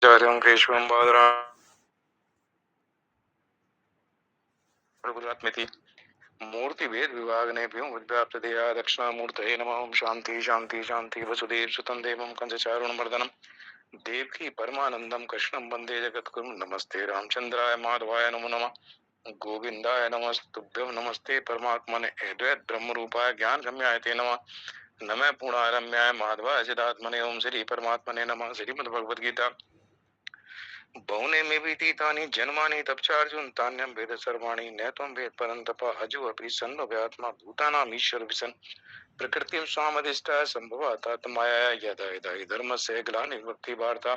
आचार्यं केशवं बादरायणगुरुरात्मेति मूर्तिभेद विभागनेभ्यो विद्याप्रदेया दक्षिणामूर्तये नमः। ओं शांति शांति शांति। वसुदेव सुतं देवं कंसचारुणमर्दनं देवकी परमानंदं कृष्णं वंदे जगद्गुरुं। नमस्ते रामचंद्राय माधवाय नमो नमः। गोविंदाय नमस्तुभ्यं। नमस्ते परमात्मने अद्वैत ब्रह्म रूपाय ज्ञान गम्याय ते नमः। नमः पूर्णारम्याय माधवाय चिदात्मने। ओं श्री परमात्मने नमः। श्रीमद्भगवद गीता बहुने में बीतीतानि जन्मानि तपचार्जुन तान्यं वेद सर्वाणि न त्वं वेद परन्तप अजो अपि सन्नव्यात्मा भूतानां ईश्वर विसन् प्रकृतिं स्वामधिष्ठाय सम्भवातात्माया यदा यदा हि धर्मस्य ग्लानिर्भक्ति वार्ता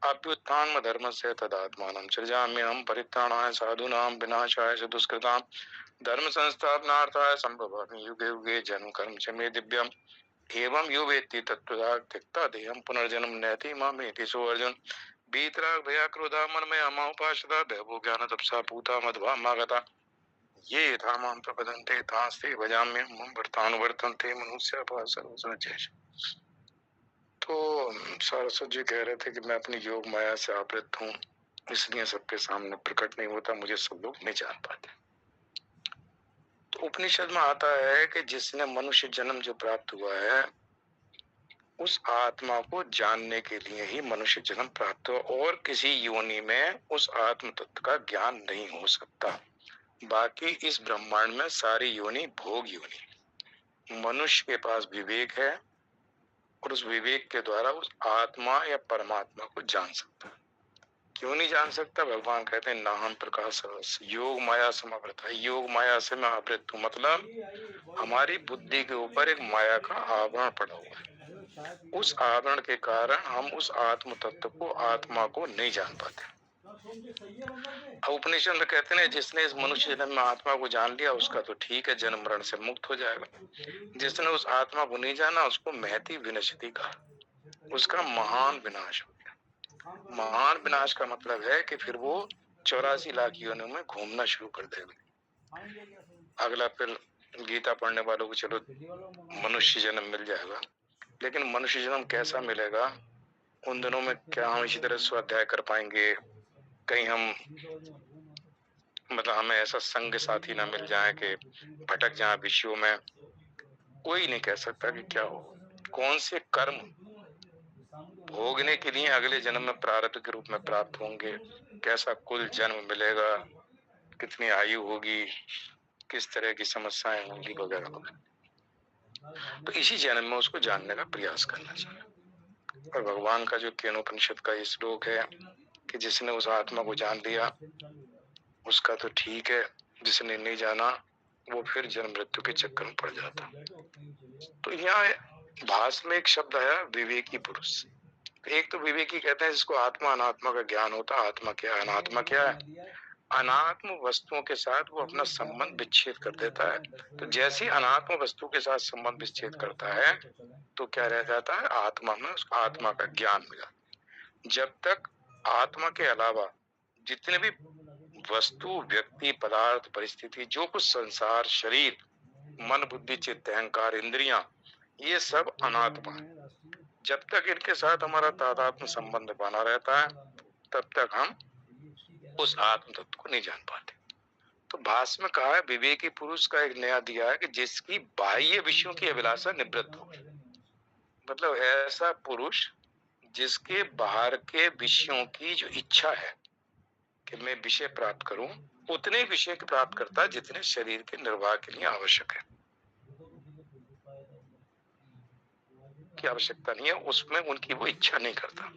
अभ्युत्थान धर्मस्य तदात्मानं सृजाम्यहं परित्राणाय साधूनां विनाशाय च दुष्कृतां धर्म संस्थापनार्थाय सम्भवामि युगे युगे जन्म कर्म च मे दिव्यम् एवं यो वेत्ति तत्त्वतः त्यक्ता देहं पुनर्जन्म नैति मामेति सो अर्जुन। बीतराग भया क्रोधा मन में अमाउपासदा दैवो ज्ञान तपसा पूता मध्वा मागता ये यथा मां प्रपदन्ते तांस्ते भजाम्यहं वर्तानुवर्तन्ते मनुष्य सर्वसनचेश। तो सारस्वत जी कह रहे थे कि मैं अपनी योग माया से आवृत हूँ, इसलिए सबके सामने प्रकट नहीं होता, मुझे सब लोग नहीं जान पाते। तो उपनिषद में आता है कि जिसने मनुष्य जन्म जो प्राप्त हुआ है उस आत्मा को जानने के लिए ही मनुष्य जन्म प्राप्त हो और किसी योनि में उस आत्म तत्व का ज्ञान नहीं हो सकता। बाकी इस ब्रह्मांड में सारी योनि भोग योनि। मनुष्य के पास विवेक है और उस विवेक के द्वारा उस आत्मा या परमात्मा को जान सकता है। क्यों नहीं जान सकता? भगवान कहते हैं नाहम प्रकाश योग माया समावृत है। योग माया से मैं आवृत हूँ, मतलब हमारी बुद्धि के ऊपर एक माया का आवरण पड़ा हुआ है। उस आवरण के कारण हम उस आत्म तत्व को आत्मा को नहीं जान पाते। उपनिषद में कहते हैं जिसने इस मनुष्य जन्म में आत्मा को जान लिया उसका तो ठीक है, जन्म मरण से मुक्त हो जाएगा। जिसने उस आत्मा को नहीं जाना उसको महती विनश्यति कहा, उसका महान विनाश हो गया। महान विनाश का मतलब है कि फिर वो 84 लाख योनियों में घूमना शुरू कर देगा। अगला फिर गीता पढ़ने वालों को चलो मनुष्य जन्म मिल जाएगा, लेकिन मनुष्य जन्म कैसा मिलेगा? उन दिनों में क्या हम इसी तरह स्वाध्याय कर पाएंगे? कहीं हम मतलब हमें ऐसा संग साथी ना मिल जाए कि भटक जाए विषयों में। कोई नहीं कह सकता कि क्या हो। कौन से कर्म भोगने के लिए अगले जन्म में प्रारब्ध के रूप में प्राप्त होंगे, कैसा कुल जन्म मिलेगा, कितनी आयु होगी, किस तरह की समस्याएं होंगी वगैरह वगैरह। तो इसी जन्म में उसको जानने का प्रयास करना चाहिए। और भगवान का जो केनोपनिषद का ये श्लोक है कि जिसने उस आत्मा को जान लिया उसका तो ठीक है, जिसने नहीं जाना वो फिर जन्म मृत्यु के चक्कर में पड़ जाता। तो यहाँ भाष में एक शब्द आया विवेकी पुरुष। एक तो विवेकी कहते हैं जिसको आत्मा अनात्मा का ज्ञान होता है। आत्मा क्या है, अनात्मा क्या है? अनात्म वस्तुओं के साथ वो अपना संबंध विच्छेद कर देता है। तो जैसे अनात्म वस्तु के साथ संबंध विच्छेद करता है तो क्या रह जाता है? आत्मा में उसको आत्मा का ज्ञान मिला। जब तक आत्मा के अलावा जितने भी वस्तु, व्यक्ति, पदार्थ, परिस्थिति, जो कुछ संसार, शरीर, मन, बुद्धि, चित्त, अहंकार, इंद्रियां, ये सब अनात्मा है। जब तक इनके साथ हमारा तादात्म्य संबंध बना रहता है तब तक हम उस आत्म तत्व को नहीं जान पाते। तो भाष्य में कहा है विवेकी पुरुष का एक नया दिया है कि जिसकी बाह्य विषयों की अभिलाषा निवृत्त हो। मतलब ऐसा पुरुष जिसके बाहर के विषयों की जो इच्छा है कि मैं विषय प्राप्त करूं, उतने विषय की प्राप्त करता है जितने शरीर के निर्वाह के लिए आवश्यक है। की आवश्यकता नहीं है, उसमें उनकी वो इच्छा नहीं करता।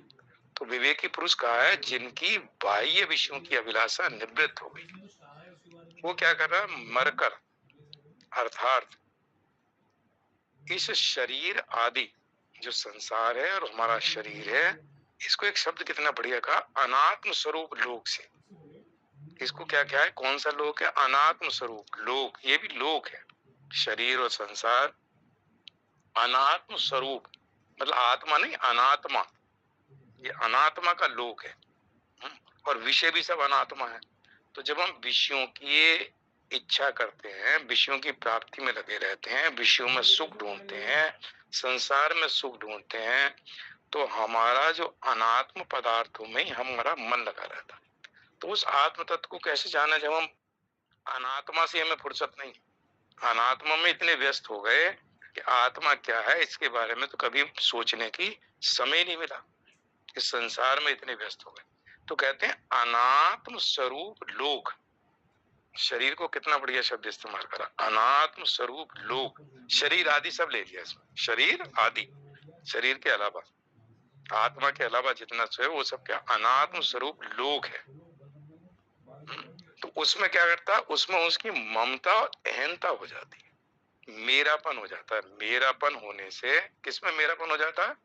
तो विवेकी पुरुष कहा है जिनकी बाह्य विषयों की अभिलाषा निवृत्त हो गई। वो क्या कर रहा है? मरकर, अर्थात इस शरीर आदि जो संसार है और हमारा शरीर है, इसको एक शब्द कितना बढ़िया कहा, अनात्म स्वरूप लोक से। इसको क्या क्या है? कौन सा लोक है? अनात्म स्वरूप लोक। ये भी लोक है। शरीर और संसार अनात्म स्वरूप, मतलब आत्मा नहीं, अनात्मा। ये अनात्मा का लोक है। और विषय भी सब अनात्मा है। तो जब हम विषयों की इच्छा करते हैं, विषयों की प्राप्ति में लगे रहते हैं, विषयों में सुख ढूंढते हैं, संसार में सुख ढूंढते हैं, तो हमारा जो अनात्म पदार्थों में ही हमारा मन लगा रहता है। तो उस आत्म तत्व को कैसे जाना जब हम अनात्मा से हमें फुर्सत नहीं, अनात्मा में इतने व्यस्त हो गए कि आत्मा क्या है इसके बारे में तो कभी सोचने की समय नहीं मिला, इस संसार में इतने व्यस्त हो गए। तो कहते हैं अनात्म स्वरूप लोक, शरीर को कितना बढ़िया शब्द इस्तेमाल करा, अनात्म स्वरूप लोक, शरीर आदि सब ले लिया इसमें, शरीर आदि, शरीर के अलावा आत्मा के अलावा जितना है वो सब क्या अनात्म स्वरूप लोक है। तो उसमें क्या करता, उसमें उसकी ममता और अहंता हो जाती है, मेरापन हो जाता है। मेरापन होने से किसमें मेरापन हो जाता है,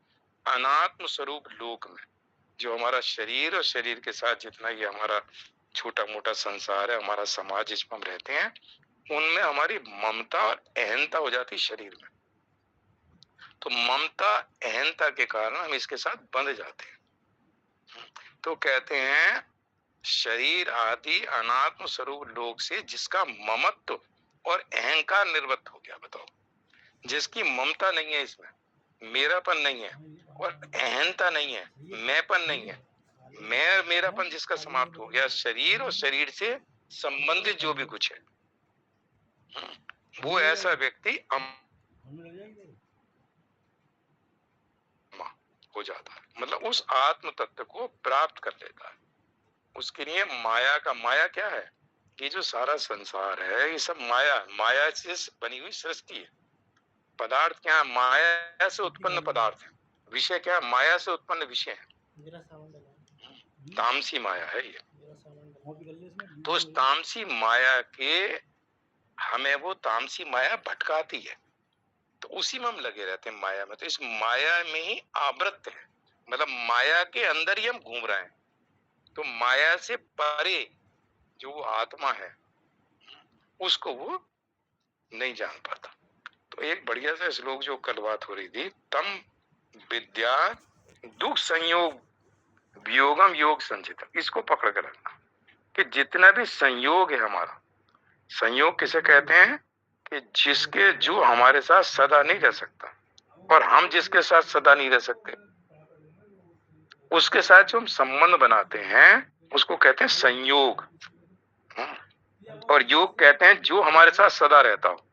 अनात्म स्वरूप लोक में। जो हमारा शरीर और शरीर के साथ जितना ये हमारा छोटा मोटा संसार है, हमारा समाज जिसमें हम रहते हैं, उनमें हमारी ममता और अहंता हो जाती शरीर में। तो ममता अहंता के कारण हम इसके साथ बंध जाते हैं। तो कहते हैं शरीर आदि अनात्म स्वरूप लोक से जिसका ममत्व और अहंकार निर्वृत्त हो गया। बताओ, जिसकी ममता नहीं है, इसमें मेरापन नहीं है और अहंता नहीं है, मैंपन नहीं है, मैं मेरापन जिसका समाप्त हो गया, शरीर और शरीर से संबंधित जो भी कुछ है, वो ऐसा व्यक्ति हो जाता है, मतलब उस आत्म तत्व को प्राप्त कर लेता है। उसके लिए माया का, माया क्या है, ये जो सारा संसार है ये सब माया, माया से बनी हुई सृष्टि है। पदार्थ क्या है, माया से उत्पन्न पदार्थ है। विषय क्या है, माया से उत्पन्न विषय है। तामसी माया है ये। तो उस तामसी माया के हमें वो तामसी माया भटकाती है, तो उसी में हम लगे रहते हैं माया में। तो इस माया में ही आवृत है, मतलब माया के अंदर ही हम घूम रहे हैं। तो माया से परे जो वो आत्मा है उसको वो नहीं जान पाता। तो एक बढ़िया सा श्लोक जो कल बात हो रही थी, तम विद्या दुख संयोग वियोगम योग संचित, इसको पकड़ कर रखना कि जितना भी संयोग है हमारा, संयोग किसे कहते हैं कि जिसके, जो हमारे साथ सदा नहीं रह सकता और हम जिसके साथ सदा नहीं रह सकते, उसके साथ जो हम संबंध बनाते हैं उसको कहते हैं संयोग। और योग कहते हैं जो हमारे साथ सदा रहता हो,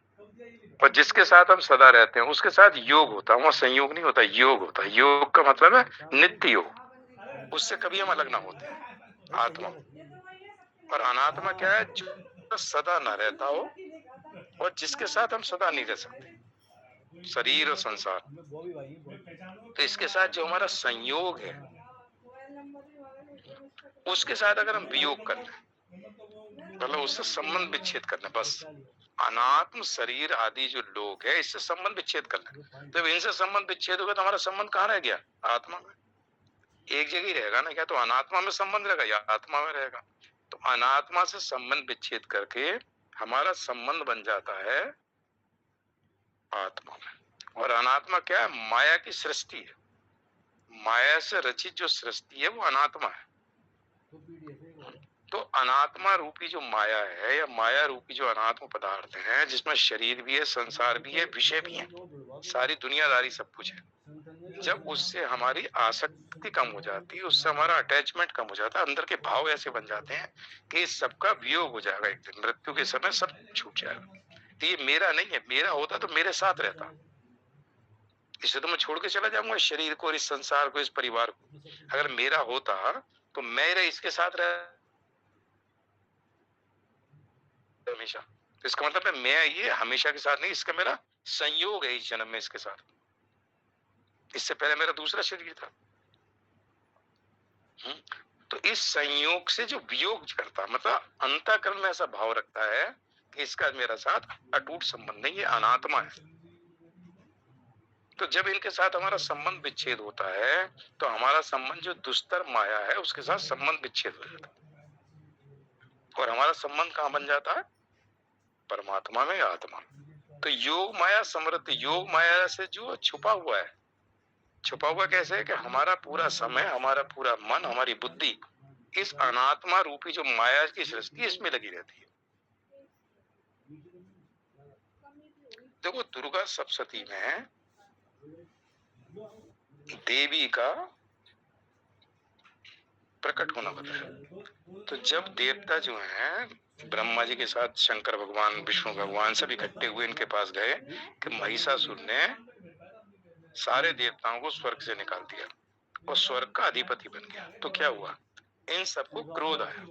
और जिसके साथ हम सदा रहते हैं उसके साथ योग होता है, वहां संयोग नहीं होता, योग होता है। योग का मतलब है नित्य योग, उससे कभी हम अलग ना होते हैं आत्मा। और अनात्मा क्या है, जो सदा ना रहता हो और जिसके साथ हम सदा नहीं रह सकते, शरीर और संसार। तो इसके साथ जो हमारा संयोग है उसके साथ अगर हम वियोग कर लें, मतलब उससे संबंध विच्छेद कर लें, बस अनात्म शरीर आदि जो लोग है इससे संबंध विच्छेद कर लें। तो इनसे संबंध विच्छेद होगा तो हमारा संबंध कहाँ रह गया, आत्मा में। एक जगह ही रहेगा ना, क्या तो अनात्मा में संबंध रहेगा या आत्मा में रहेगा। तो अनात्मा से संबंध विच्छेद करके हमारा संबंध बन जाता है आत्मा में। और अनात्मा क्या है, माया की सृष्टि है, माया से रचित जो सृष्टि है वो अनात्मा है। तो अनात्मा रूपी जो माया है या माया रूपी जो अनात्म पदार्थ है, जिसमें शरीर भी है, संसार भी है, विषय भी है, सारी दुनियादारी सब कुछ है, जब उससे हमारी आसक्ति कम हो जाती है, उससे हमारा अटैचमेंट कम हो जाता है, अंदर के भाव ऐसे बन जाते हैं कि इस सबका वियोग हो जाएगा, एक दिन मृत्यु के समय सब छूट जाएगा। तो ये मेरा नहीं है, मेरा होता तो मेरे साथ रहता, इसे तो मैं छोड़ के चला जाऊंगा, शरीर को, इस संसार को, इस परिवार को। अगर मेरा होता तो मेरे इसके साथ रह हमेशा। तो इसका मतलब है मैं ये हमेशा के साथ नहीं, इसका मेरा संयोग है इस जन्म में इसके साथ। इससे पहले मेरा दूसरा शरीर था। तो इस संयोग से जो वियोग करता, मतलब अंतःकरण में ऐसा भाव रखता है कि इसका मेरा साथ अटूट संबंध नहीं है, अनात्मा है। तो जब इनके साथ हमारा संबंध विच्छेद होता है तो हमारा संबंध जो दुस्तर माया है उसके साथ संबंध विच्छेद हो जाता है, और हमारा संबंध कहाँ बन जाता है, परमात्मा में, आत्मा। तो योग माया समृद्ध, योग माया से जो छुपा हुआ है, छुपा हुआ कैसे है कि हमारा पूरा समय, हमारा पूरा मन, हमारी बुद्धि इस अनात्मा रूपी जो माया की सृष्टि इसमें लगी रहती है। देखो दुर्गा सप्तशती में देवी का प्रकट होना बताया। तो जब देवता जो हैं ब्रह्मा जी के साथ शंकर भगवान, विष्णु भगवान सब इकट्ठे हुए इनके पास गए कि महिषासुर ने सारे देवताओं को स्वर्ग से निकाल दिया और स्वर्ग का अधिपति बन गया, तो क्या हुआ, इन सबको क्रोध आया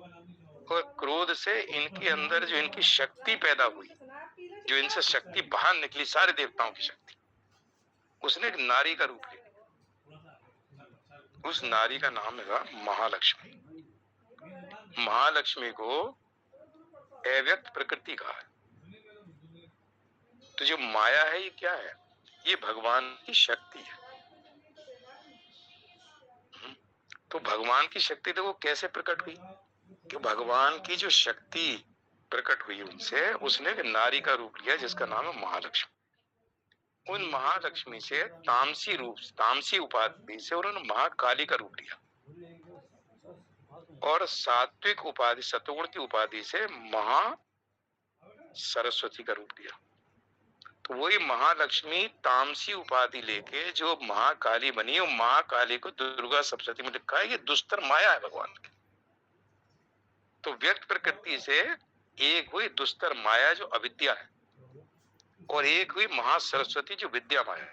और क्रोध से इनके अंदर जो इनकी शक्ति पैदा हुई, जो इनसे शक्ति बाहर निकली, सारे देवताओं की शक्ति, उसने एक नारी का रूप लिया। उस नारी का नाम है महालक्ष्मी। महालक्ष्मी को अव्यक्त प्रकृति कहा है। तो जो माया है ये क्या है, ये भगवान की शक्ति है। तो भगवान की शक्ति देखो कैसे प्रकट हुई, कि भगवान की जो शक्ति प्रकट हुई उनसे, उसने एक नारी का रूप लिया जिसका नाम है महालक्ष्मी। उन महालक्ष्मी से तामसी उपाधि से उन्होंने महाकाली का रूप लिया और सात्विक उपाधि सतुगुण की उपाधि से महा सरस्वती का रूप लिया। तो वही महालक्ष्मी तामसी उपाधि लेके जो महाकाली बनी, वो महाकाली को दुर्गा सप्तशती में लिखा है, ये दुस्तर माया है भगवान की। तो व्यक्त प्रकृति से एक हुई दुस्तर माया जो अविद्या है और एक हुई महासरस्वती जो विद्या माया है।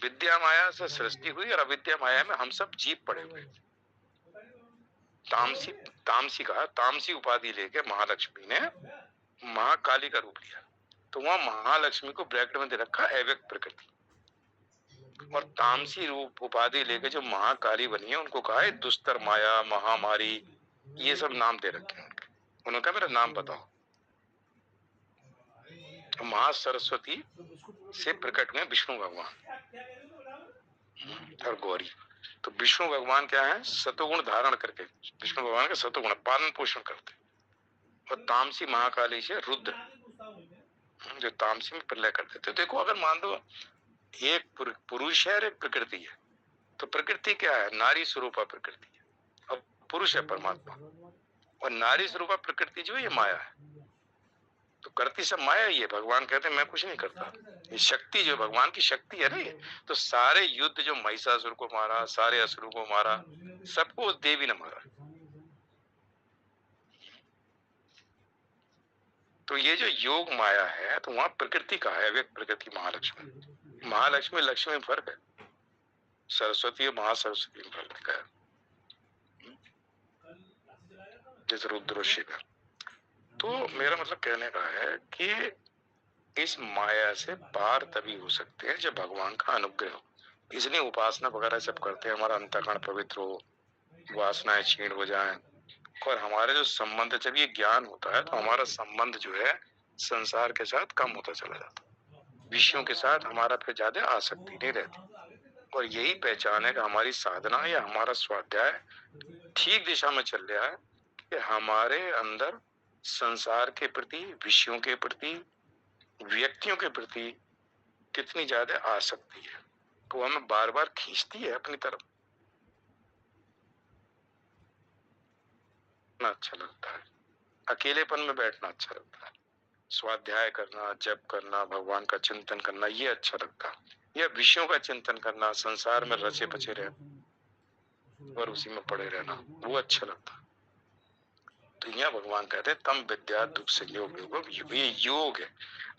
विद्या माया से सृष्टि हुई और अविद्या माया में हम सब जीव पड़े हुए। तामसी उपाधि लेके महालक्ष्मी ने महाकाली का रूप लिया। तो वहां महालक्ष्मी को ब्रैकेट में दे रखा अव्यक्त प्रकृति, और तामसी रूप उपाधि लेके जो महाकाली बनी है उनको कहा है दुस्तर माया, महामारी, ये सब नाम दे रखे हैं उनके। उन्होंने कहा मेरा नाम बताओ। महासरस्वती से प्रकट हुए विष्णु भगवान और गौरी। तो विष्णु भगवान क्या है, सतोगुण धारण करके, विष्णु भगवान का सतोगुण पालन पोषण करते, और तामसी महाकाली से रुद्र जो तामसी में प्रलय करते। तो देखो अगर मान लो एक पुरुष है और एक प्रकृति है, तो प्रकृति क्या है, नारी स्वरूपा प्रकृति है, और पुरुष है परमात्मा, और नारी स्वरूपा प्रकृति जो है ये माया है। तो करती सब माया ही है। भगवान कहते हैं मैं कुछ नहीं करता, ये शक्ति जो भगवान की शक्ति है ना ये। तो सारे युद्ध जो महिषासुर को मारा, सारे असुरों को मारा, सबको उस देवी ने मारा। तो ये जो योग माया है, तो वहां प्रकृति का है, व्यक्त प्रकृति महालक्ष्मी। महालक्ष्मी लक्ष्मी में फर्क है, सरस्वती और महासरस्वती में फर्क है, जैसे रुद्र शिव। तो मेरा मतलब कहने का है कि इस माया से पार तभी हो सकते हैं जब भगवान का अनुग्रह हो। इसलिए उपासना वगैरह सब करते हैं, हमारा अंतःकरण पवित्र हो, वासनाएं क्षीण हो जाएं, और हमारे जो संबंध, जब ये ज्ञान होता है तो हमारा संबंध जो है संसार के साथ कम होता चला जाता, विषयों के साथ हमारा फिर ज्यादा आसक्ति नहीं रहती। और यही पहचान है कि हमारी साधना या हमारा स्वाध्याय ठीक दिशा में चल रहा है, कि हमारे अंदर संसार के प्रति, विषयों के प्रति, व्यक्तियों के प्रति कितनी ज्यादा आसक्ति है, वो हमें बार बार खींचती है अपनी तरफ। अच्छा लगता है, अकेलेपन में बैठना अच्छा लगता है, स्वाध्याय करना, जप करना, भगवान का चिंतन करना, ये अच्छा लगता है। या विषयों का चिंतन करना, संसार में रचे बचे रहना और उसी में पड़े रहना, वो अच्छा लगता है। तो यहाँ भगवान कहते हैं तम विद्या दुख संयोग योग, ये योग है।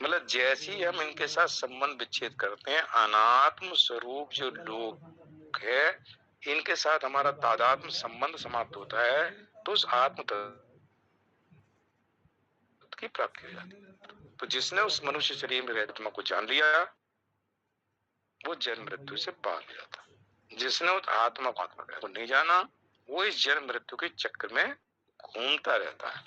मतलब जैसे ही हम इनके साथ संबंध विच्छेद करते हैं, अनात्म स्वरूप जो लोग है, इनके साथ हमारा तादात्म संबंध समाप्त होता है, तो उस आत्म की प्राप्ति हो जाती है। तो जिसने उस मनुष्य शरीर में आत्मा को जान लिया, वो जन्म मृत्यु से पार हो जाता। जिसने उस आत्मा को नहीं जाना, वो इस जन्म मृत्यु के चक्र में घूमता रहता है,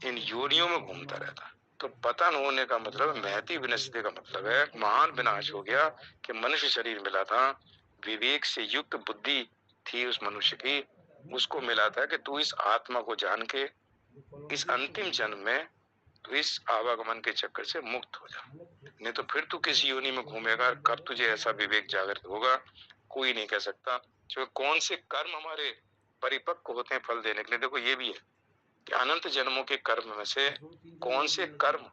इन योनियों में घूमता रहता है। तो पतन होने का मतलब, महती विनश्यते का मतलब है महान विनाश हो गया, कि मनुष्य शरीर मिला था, विवेक से युक्त बुद्धि थी उस मनुष्य की, उसको मिला था कि तू इस आत्मा को जान के इस अंतिम जन्म में तो इस आवागमन के चक्कर से मुक्त हो जा, नहीं तो फिर तू किसी योनि में घूमेगा। कब तुझे ऐसा विवेक जागृत होगा, कोई नहीं कह सकता। जो कौन से कर्म हमारे परिपक्व होते हैं फल देने के लिए, देखो ये भी है कि अनंत जन्मों के कर्म में से कौन से कर्म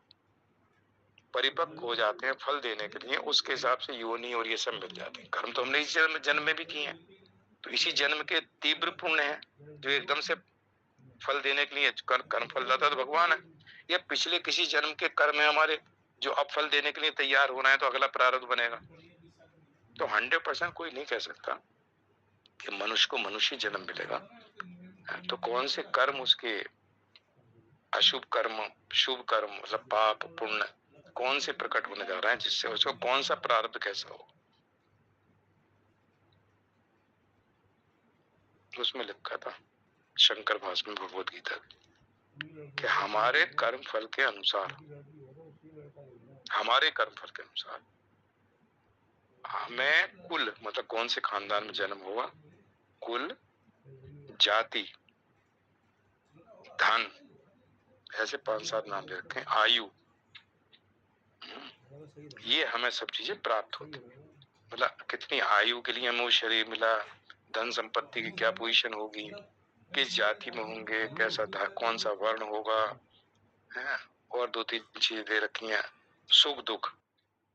परिपक्व हो जाते हैं फल देने के लिए, उसके हिसाब से योनि और ये सब मिल जाते हैं। कर्म तो हमने इस जन्म में भी किए हैं, तो इसी जन्म के तीव्र पुण्य है जो एकदम से फल देने के लिए कर्म फलदाता तो भगवान है, या पिछले किसी जन्म के कर्म है हमारे जो अब फल देने के लिए तैयार होना है, तो अगला प्रारब्ध बनेगा। तो 100% कोई नहीं कह सकता कि मनुष्य को मनुष्य जन्म मिलेगा। तो कौन से कर्म उसके अशुभ कर्म, शुभ कर्म, मतलब पाप पुण्य कौन से प्रकट होने जा रहे हैं, जिससे उसको कौन सा प्रारब्ध कैसा हो, उसमें लिखा था शंकर भाष्य में भगवद गीता कि हमारे कर्म फल के अनुसार, हमारे कर्म फल के अनुसार हमें कुल, मतलब कौन से खानदान में जन्म हुआ, कुल, जाति, धन, ऐसे 5-7 नाम दे रखे हैं, आयु, ये हमें सब चीजें प्राप्त होती है। मतलब कितनी आयु के लिए हमें वो शरीर मिला, धन संपत्ति की क्या पोजीशन होगी, किस जाति में होंगे, कैसा कौन सा वर्ण होगा है, और 2-3 चीजें दे रखी हैं, सुख दुख,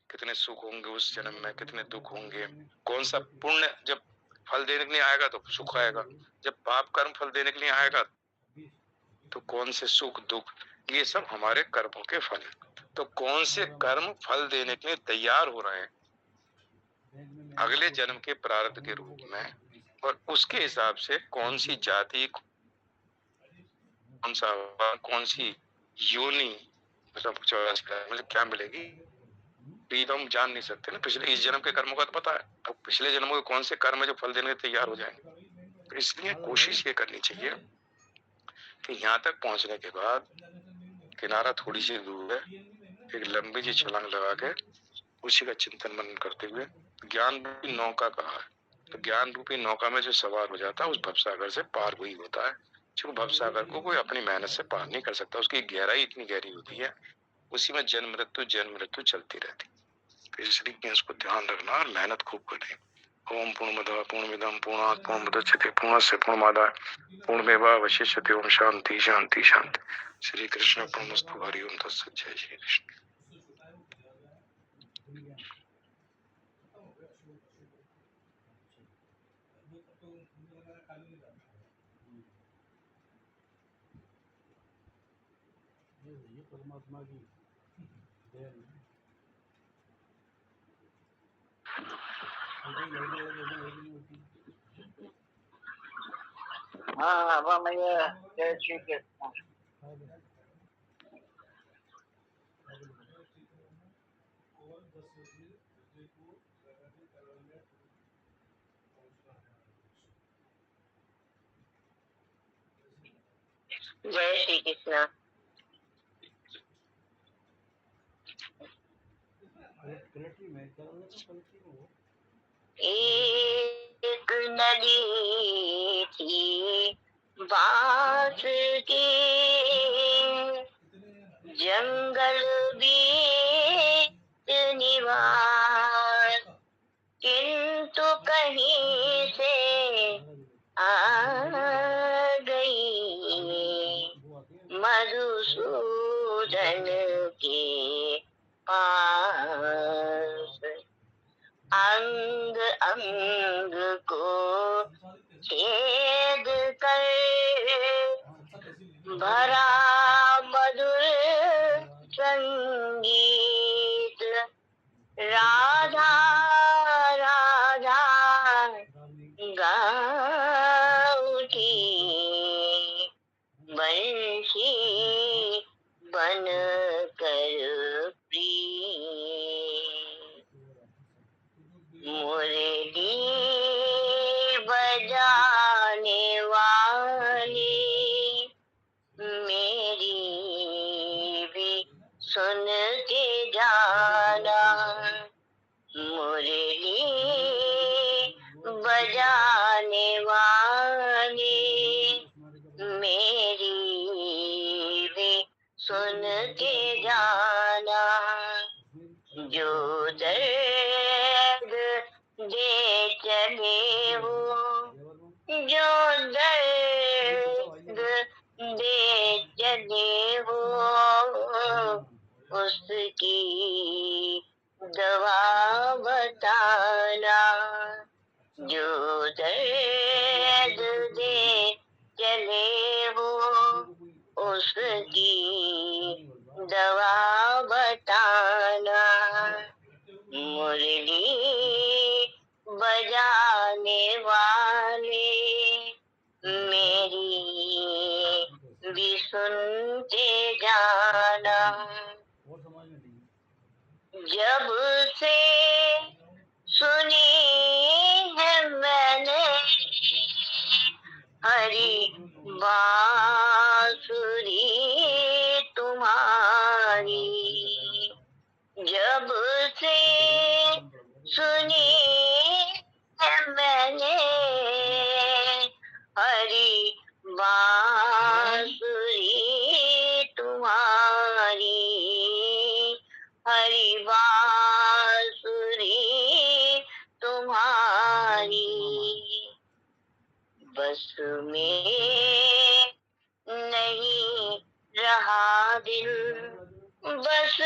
कितने सुख होंगे उस जन्म में, कितने दुख होंगे, कौन सा पुण्य जब फल देने के लिए आएगा तो सुख आएगा, जब पाप कर्म फल देने के लिए आएगा तो कौन से सुख दुख, ये सब हमारे कर्मों के फल है। तो कौन से कर्म फल देने के लिए तैयार हो रहे हैं अगले जन्म के प्रारब्ध के रूप में, और उसके हिसाब से कौन सी जाति, कौन सा, कौन सी योनि, मतलब मतलब क्या मिलेगी, तो हम जान नहीं सकते ना। पिछले इस जन्म के कर्मों का तो पता है, अब पिछले जन्मों के कौन से कर्म है जो फल देने के तैयार हो जाएंगे। तो इसलिए कोशिश ये करनी चाहिए कि यहाँ तक पहुंचने के बाद किनारा थोड़ी सी दूर है, एक लंबी सी छलांग लगा के उसी का चिंतन मनन करते हुए ज्ञान रूपी नौका कहा है, तो ज्ञान रूपी नौका में जो सवार हो जाता है उस भवसागर से पार वही होता है। क्योंकि भवसागर को कोई अपनी मेहनत से पार नहीं कर सकता, उसकी गहराई इतनी गहरी होती है, उसी में जन्म मृत्यु चलती रहती। तो इसलिए इसको ध्यान रखना और मेहनत खूब करें। ओम पूर्णमदः पूर्णमिदं पूर्णात् पूर्णमुदच्यते पूर्णस्य पूर्णमादाय पूर्णमेवावशिष्यते। ओम शांति शांति शांति। श्री कृष्ण पूर्णस्तु। हरि ओम तत्सत्। जय श्री कृष्ण। परमात्मा की हाँ हाँ मैया जय श्री कृष्ण। जय श्री कृष्ण। एक नदी थी बांस की, जंगल बीच निवास, किंतु कहीं से आ गई मधुसूदन के पास। अंग अंग को छेद कर भरा मधुर संगीत, राधा राधा गा उठी बंशी बन कर प्रिय। मुरली बजाने वाली मेरी भी सुन के जाना, मुरली बजाने वाली मेरी भी सुन के जाना। जो दर्द दे चले हो, जो दर्द दे चले हो, उसकी सुनते जाना। और समझ में नहीं। जब से सुनी है मैंने हरी बांसुरी तुम्हारी, जब से सुनी है मैंने हरी बांसुरी तुम्हारी, हरी बांसुरी तुम्हारी। बस में नहीं रहा दिल, बस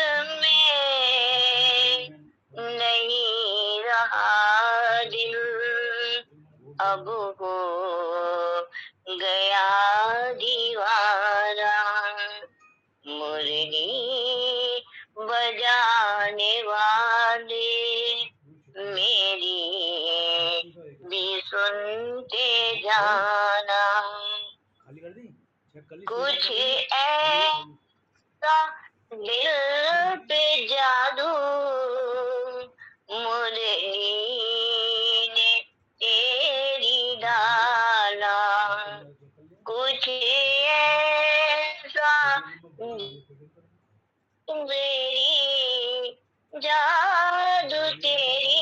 में नहीं रहा दिल, अब हो गया दीवाना। मुरली बजाने वाले मेरी भी सुनते जाना। खाली कर दी, चेक कर ली। कुछ ऐसा दिल पे जादू मुरली ने तेरी डाला, कुछ ऐसा मेरी जादू तेरी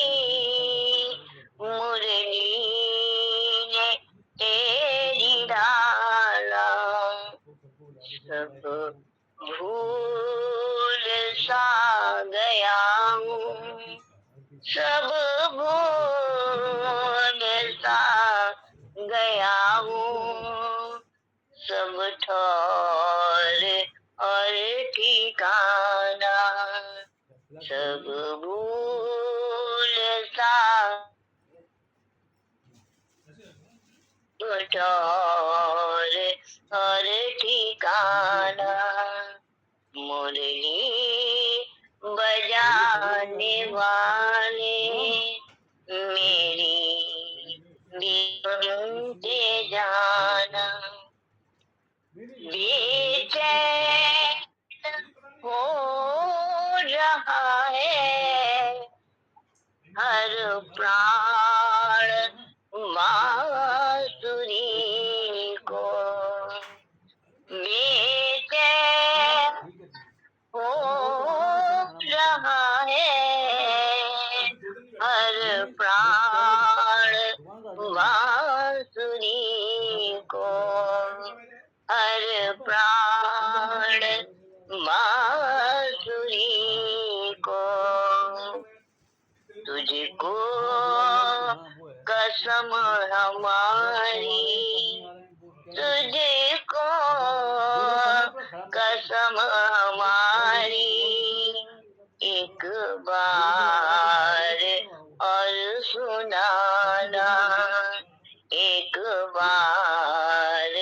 मुरली ने तेरी डाला। सब भूल सा गया हूँ, सब भूल सा गया हूँ, सब ठौर और ठिकाना, सब भूल सा ठौर और ठिकाना। मुरली बजाने वाले मेरी भी सुनते जाना। बेचैन हो रहा है हर प्राण बांसुरी को, बेचैन हो रहा है हर प्राण बांसुरी को, हर प्राण बांसुरी को। तुझको कसम हमारी, तुझको कसम हमारी, एक बार और सुनाना, एक बार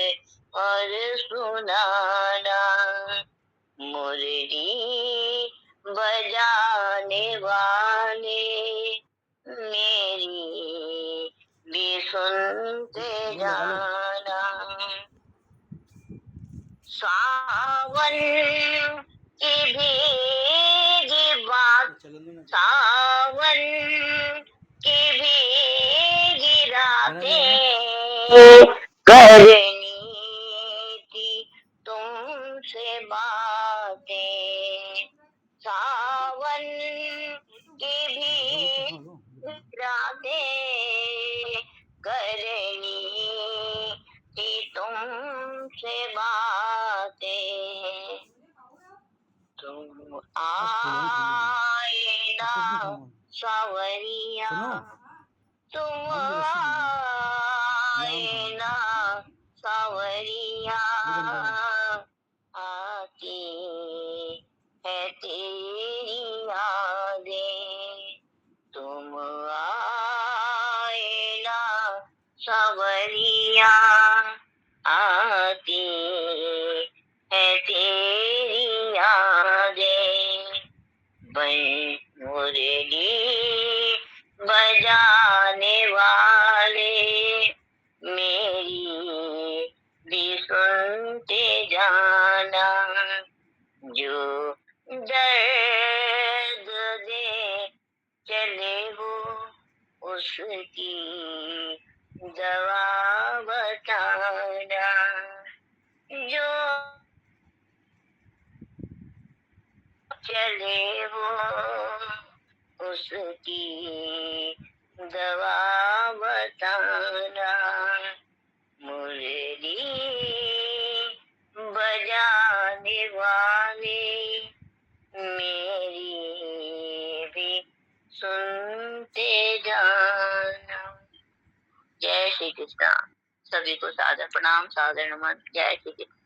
और सुनाना। मुरली बजाने वाले मेरी भी सुनते जाना। सावन की भीगी बात, सावन की भीगी रातें करनी थी तुमसे बातें, सावन की भीगी रातें करनी थी तुमसे बातें। तुम आए ना सावरिया, तुम आए ना सावरिया, आती है तेरी यादें। तुम आए ना सावरिया, आती है तेरी यादें। मुरली बजाने वाले मेरी भी सुनते जा। जाना, जो दर्द दे चले वो उसकी दवा बताना, जो चले वो उसकी दवा बताना, मुरली बजाने वाले मेरी भी सुनते जाना। जय श्री कृष्ण। सभी को सादर प्रणाम, सादर नमन। जय श्री कृष्ण।